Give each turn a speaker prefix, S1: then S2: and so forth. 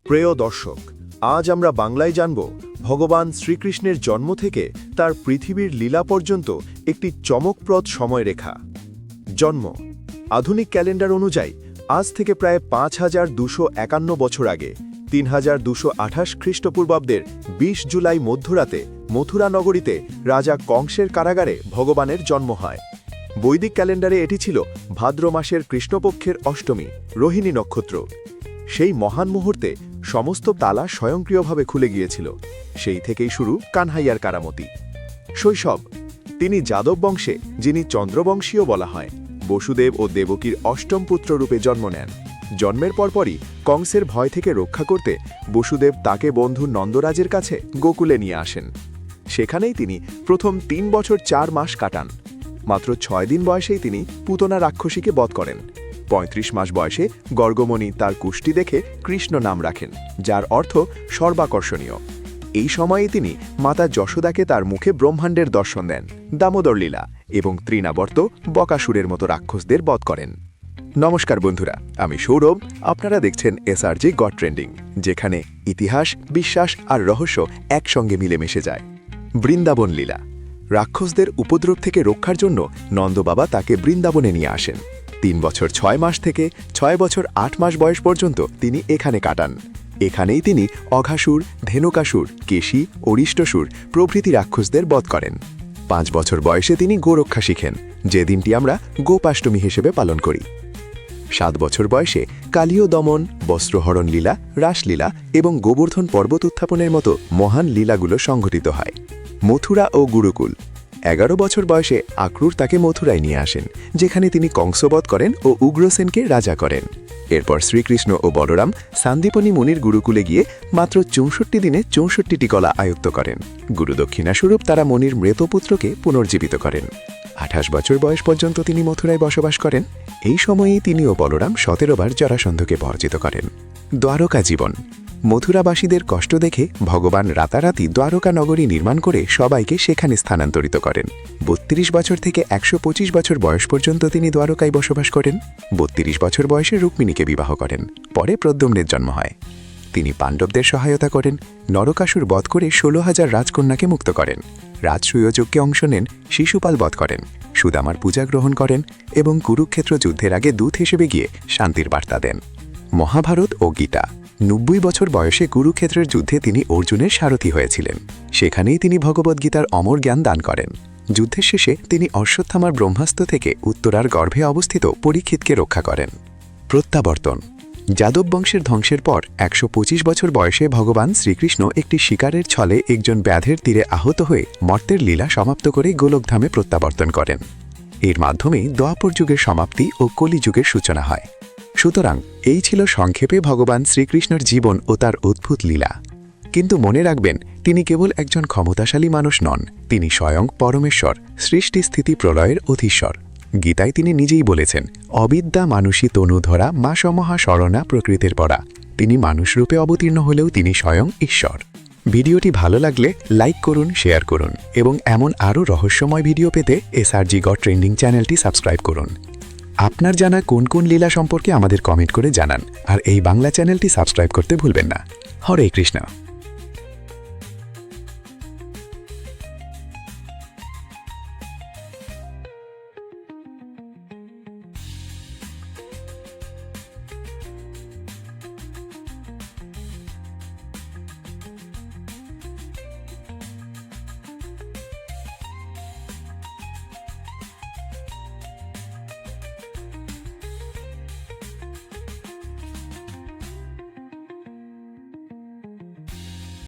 S1: প্রিয় দর্শক, আজ আমরা বাংলায় জানব ভগবান শ্রীকৃষ্ণের জন্ম থেকে তার পৃথিবীর লীলা পর্যন্ত একটি চমকপ্রদ সময়রেখা। জন্ম আধুনিক ক্যালেন্ডার অনুযায়ী আজ থেকে প্রায় ৫,২৫১ বছর আগে ৩,২২৮ খ্রিস্টপূর্বাব্দের ২০ জুলাই মধ্যরাতে মথুরা নগরীতে রাজা কংসের কারাগারে ভগবানের জন্ম হয়। বৈদিক ক্যালেন্ডারে এটি ছিল ভাদ্র মাসের কৃষ্ণপক্ষের অষ্টমী, রোহিণী নক্ষত্র। সেই মহান মুহূর্তে সমস্ত তালা স্বয়ংক্রিয়ভাবে খুলে গিয়েছিল। সেই থেকেই শুরু কানহাইয়ার কারামতি। শৈশব তিনি যাদব বংশে, যিনি চন্দ্রবংশীয় বলা হয়, বসুদেব ও দেবকীর অষ্টম পুত্ররূপে জন্ম নেন। জন্মের পরপরই কংসের ভয় থেকে রক্ষা করতে বসুদেব তাকে বন্ধু নন্দরাজের কাছে গোকুলে নিয়ে আসেন। সেখানেই তিনি প্রথম ৩ বছর ৪ মাস কাটান। মাত্র ৬ দিন বয়সেই তিনি পুতনা রাক্ষসীকে বধ করেন। ৩৫ মাস বয়সে গর্গমণি তার কুষ্টি দেখে কৃষ্ণ নাম রাখেন, যার অর্থ সর্বাকর্ষণীয়। এই সময়ে তিনি মাতা যশোদাকে তার মুখে ব্রহ্মাণ্ডের দর্শন দেন, দামোদর লীলা, এবং তৃণাবর্ত, বকাসুরের মতো রাক্ষসদের বধ করেন। নমস্কার বন্ধুরা, আমি সৌরভ। আপনারা দেখছেন এসআরজি গড ট্রেন্ডিং, যেখানে ইতিহাস, বিশ্বাস আর রহস্য একসঙ্গে মিলেমিশে যায়। বৃন্দাবন লীলা। রাক্ষসদের উপদ্রব থেকে রক্ষার জন্য নন্দবাবা তাকে বৃন্দাবনে নিয়ে আসেন। ৩ বছর ৬ মাস থেকে ৬ বছর ৮ মাস বয়স পর্যন্ত তিনি এখানে কাটান। এখানেই তিনি অঘাসুর, ধেনুকাসুর, কেশী, অরিষ্টসুর প্রভৃতি রাক্ষসদের বধ করেন। ৫ বছর বয়সে তিনি গোরক্ষা শিখেন, যে দিনটি আমরা গোপাষ্টমী হিসেবে পালন করি। ৭ বছর বয়সে কালীয় দমন, বস্ত্রহরণ লীলা, রাসলীলা এবং গোবর্ধন পর্বত উত্থাপনের মতো মহান লীলাগুলো সংঘটিত হয়। মথুরা ও গুরুকুল। ১১ বছর বয়সে আক্রুর তাকে মথুরায় নিয়ে আসেন, যেখানে তিনি কংসবধ করেন ও উগ্রসেনকে রাজা করেন। এরপর শ্রীকৃষ্ণ ও বলরাম সান্দীপনী মুনির গুরুকুলে গিয়ে মাত্র ৬৪ দিনে ৬৪টি কলা আয়ত্ত করেন। গুরুদক্ষিণাস্বরূপ তারা মুনির মৃত পুত্রকে পুনর্জীবিত করেন। ২৮ বছর বয়স পর্যন্ত তিনি মথুরায় বসবাস করেন। এই সময়েই তিনি ও বলরাম ১৭ বার জরাসন্ধকে পরাজিত করেন। দ্বারকা জীবন। মথুরাবাসীদের কষ্ট দেখে ভগবান রাতারাতি দ্বারকা নগরী নির্মাণ করে সবাইকে সেখানে স্থানান্তরিত করেন। ৩২ বছর থেকে ১২৫ বছর বয়স পর্যন্ত তিনি দ্বারকায় বসবাস করেন। ৩২ বছর বয়সে রুক্মিণীকে বিবাহ করেন। পরে প্রদ্যুম্নের জন্ম হয়। তিনি পাণ্ডবদের সহায়তা করেন, নরকাসুর বধ করে ১৬,০০০ রাজকন্যাকে মুক্ত করেন, রাজসূয়যজ্ঞে অংশ নেন, শিশুপাল বধ করেন, সুদামার পূজা গ্রহণ করেন এবং কুরুক্ষেত্র যুদ্ধের আগে দূত হিসেবে গিয়ে শান্তির বার্তা দেন। মহাভারত ও গীতা। ৯০ বছর বয়সে কুরুক্ষেত্রের যুদ্ধে তিনি অর্জুনের সারথি হয়েছিলেন। সেখানেই তিনি ভগবদ্গীতার অমর জ্ঞান দান করেন। যুদ্ধের শেষে তিনি অশ্বত্থামার ব্রহ্মাস্ত্র থেকে উত্তরার গর্ভে অবস্থিত পরীক্ষিতকে রক্ষা করেন। প্রত্যাবর্তন। যাদব বংশের ধ্বংসের পর ১২৫ বছর বয়সে ভগবান শ্রীকৃষ্ণ একটি শিকারের ছলে একজন ব্যাধের তীরে আহত হয়ে মর্তের লীলা সমাপ্ত করে গোলকধামে প্রত্যাবর্তন করেন। এর মাধ্যমে দ্বাপর যুগের সমাপ্তি ও কলিযুগের সূচনা হয়। সুতরাং এই ছিল সংক্ষেপে ভগবান শ্রীকৃষ্ণের জীবন ও তার অদ্ভুত লীলা। কিন্তু মনে রাখবেন, তিনি কেবল একজন ক্ষমতাশালী মানুষ নন, তিনি স্বয়ং পরমেশ্বর, সৃষ্টি স্থিতি প্রলয়ের অধীশ্বর। গীতায় তিনি নিজেই বলেছেন, অবিদ্যা মানুষী তনুধরা মা সমহা শরণা প্রকৃতির পরা। তিনি মানুষরূপে অবতীর্ণ হলেও তিনি স্বয়ং ঈশ্বর। ভিডিওটি ভালো লাগলে লাইক করুন, শেয়ার করুন এবং এমন আরও রহস্যময় ভিডিও পেতে এসআরজি গড ট্রেন্ডিং চ্যানেলটি সাবস্ক্রাইব করুন। আপনার জানা কোন কোন লীলা সম্পর্কে আমাদের কমেন্ট করে জানান, আর এই বাংলা চ্যানেলটি সাবস্ক্রাইব করতে ভুলবেন না। হরে কৃষ্ণ।